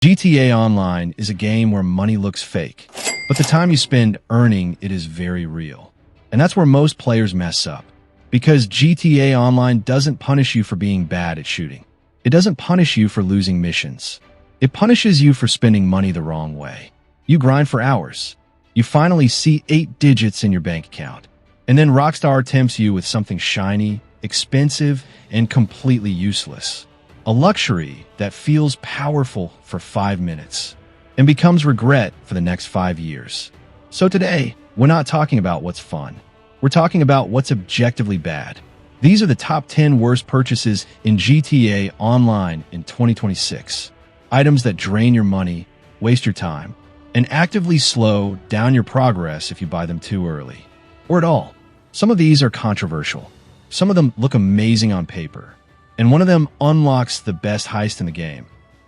GTA Online is a game where money looks fake, but the time you spend earning it is very real. And that's where most players mess up. Because GTA Online doesn't punish you for being bad at shooting. It doesn't punish you for losing missions. It punishes you for spending money the wrong way. You grind for hours. You finally see 8 digits in your bank account. And then Rockstar tempts you with something shiny, expensive, and completely useless. A luxury that feels powerful for 5 minutes and becomes regret for the next 5 years. So today, we're not talking about what's fun. We're talking about what's objectively bad. These are the top 10 worst purchases in GTA Online in 2026. Items that drain your money, waste your time, and actively slow down your progress if you buy them too early. Or at all. Some of these are controversial. Some of them look amazing on paper. And one of them unlocks the best heist in the game,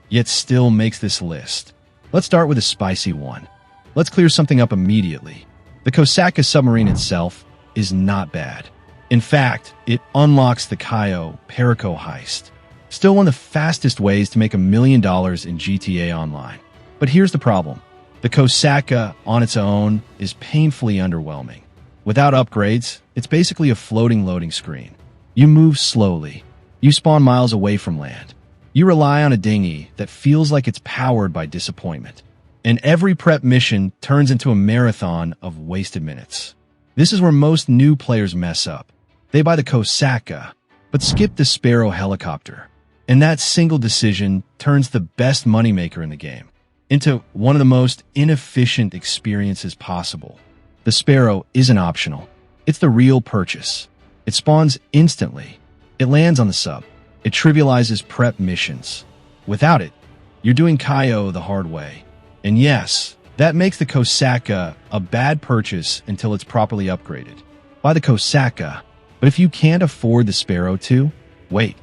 yet still makes this list. Let's start with a spicy one. Let's clear something up immediately. The Kosaka submarine itself is not bad. In fact, it unlocks the Cayo Perico heist. Still one of the fastest ways to make $1 million in GTA Online. But here's the problem. The Kosaka on its own is painfully underwhelming. Without upgrades, it's basically a floating loading screen. You move slowly. You spawn miles away from land. You rely on a dinghy that feels like it's powered by disappointment. And every prep mission turns into a marathon of wasted minutes. This is where most new players mess up. They buy the Kosaka, but skip the Sparrow helicopter. And that single decision turns the best moneymaker in the game into one of the most inefficient experiences possible. The Sparrow isn't optional. It's the real purchase. It spawns instantly. It lands on the sub. It trivializes prep missions. Without it, you're doing Cayo the hard way. And yes, that makes the Kosaka a bad purchase until it's properly upgraded. Buy the Kosaka, but if you can't afford the Sparrow too, wait.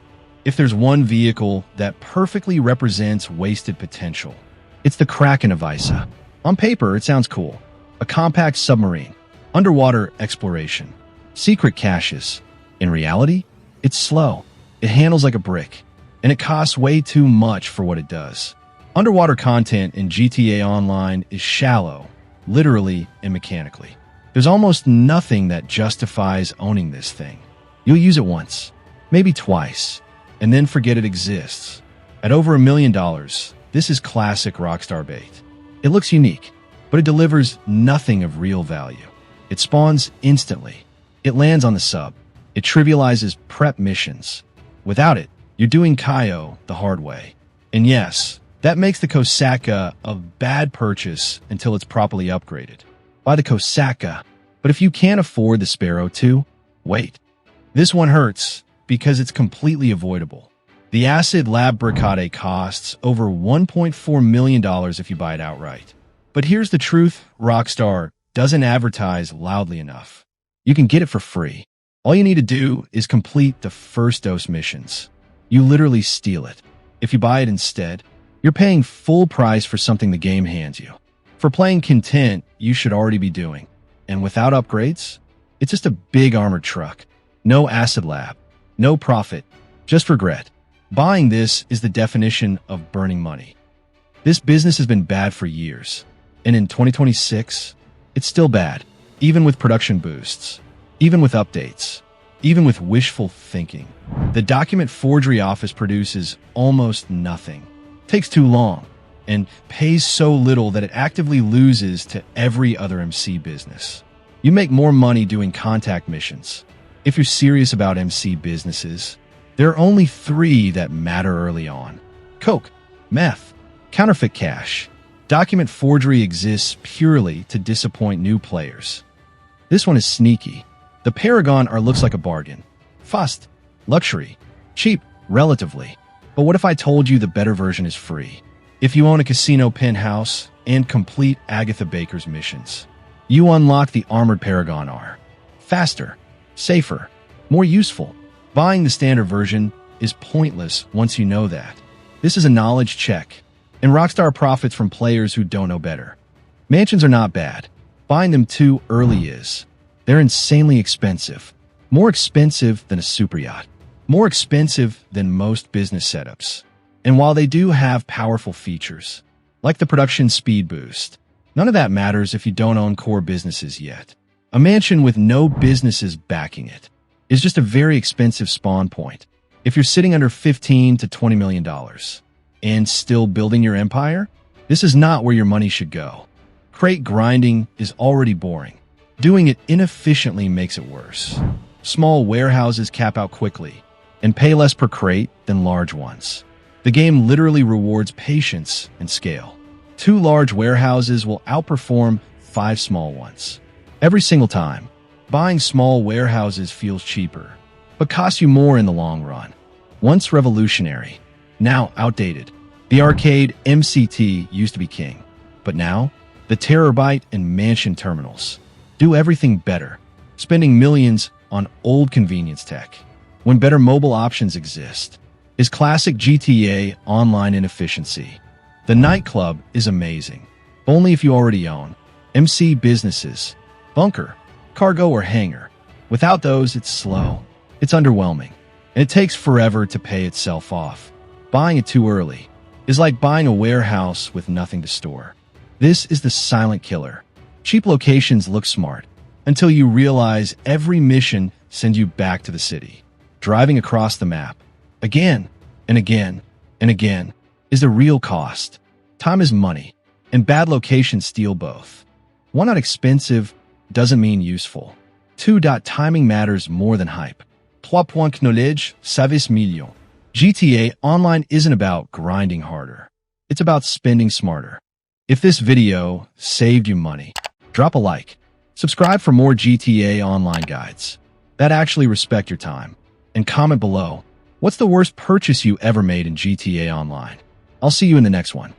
If there's one vehicle that perfectly represents wasted potential, it's the Kraken of Isa. On paper, it sounds cool. A compact submarine, underwater exploration, secret caches. In reality, it's slow, it handles like a brick, and it costs way too much for what it does. Underwater content in GTA Online is shallow, literally and mechanically. There's almost nothing that justifies owning this thing. You'll use it once, maybe twice, and then forget it exists. At over $1 million, this is classic Rockstar bait. It looks unique, but it delivers nothing of real value. It spawns instantly. It lands on the sub. It trivializes prep missions. Without it, you're doing Cayo the hard way. And yes, that makes the Kosaka a bad purchase until it's properly upgraded. Buy the Kosaka, but if you can't afford the Sparrow too, wait. This one hurts because it's completely avoidable. The Acid Lab Bricade costs over $1.4 million if you buy it outright. But here's the truth, Rockstar doesn't advertise loudly enough. You can get it for free. All you need to do is complete the first dose missions. You literally steal it. If you buy it instead, you're paying full price for something the game hands you. For playing content, you should already be doing. And without upgrades, it's just a big armored truck. No acid lab, no profit, just regret. Buying this is the definition of burning money. This business has been bad for years. And in 2026, it's still bad, even with production boosts. Even with updates, even with wishful thinking. The document forgery office produces almost nothing, takes too long, and pays so little that it actively loses to every other MC business. You make more money doing contact missions. If you're serious about MC businesses, there are only 3 that matter early on. Coke, meth, counterfeit cash. Document forgery exists purely to disappoint new players. This one is sneaky. The Paragon looks like a bargain. Fast, luxury, cheap, relatively. But what if I told you the better version is free? If you own a casino penthouse and complete Agatha Baker's missions, you unlock the Armored Paragon R. Faster, safer, more useful. Buying the standard version is pointless once you know that. This is a knowledge check, and Rockstar profits from players who don't know better. Mansions are not bad. Buying them too early is. They're insanely expensive. More expensive than a super yacht. More expensive than most business setups. And while they do have powerful features, like the production speed boost, none of that matters if you don't own core businesses yet. A mansion with no businesses backing it is just a very expensive spawn point. If you're sitting under $15 to $20 million and still building your empire, this is not where your money should go. Crate grinding is already boring. Doing it inefficiently makes it worse. Small warehouses cap out quickly and pay less per crate than large ones. The game literally rewards patience and scale. 2 large warehouses will outperform 5 small ones. Every single time, buying small warehouses feels cheaper, but costs you more in the long run. Once revolutionary, now outdated. The arcade MCT used to be king, but now, the Terabyte and Mansion terminals do everything better, spending millions on old convenience tech, when better mobile options exist. Is classic GTA Online inefficiency. The nightclub is amazing, only if you already own MC businesses, bunker, cargo, or hangar. Without those, it's slow, it's underwhelming, and it takes forever to pay itself off. Buying it too early is like buying a warehouse with nothing to store. This is the silent killer. Cheap locations look smart until you realize every mission sends you back to the city. Driving across the map again and again and again is the real cost. Time is money, and bad locations steal both. 1. Not expensive doesn't mean useful. 2. Timing matters more than hype. 3. Knowledge, service million. GTA Online isn't about grinding harder. It's about spending smarter. If this video saved you money, drop a like. Subscribe for more GTA Online guides that actually respect your time. And comment below, what's the worst purchase you ever made in GTA Online? I'll see you in the next one.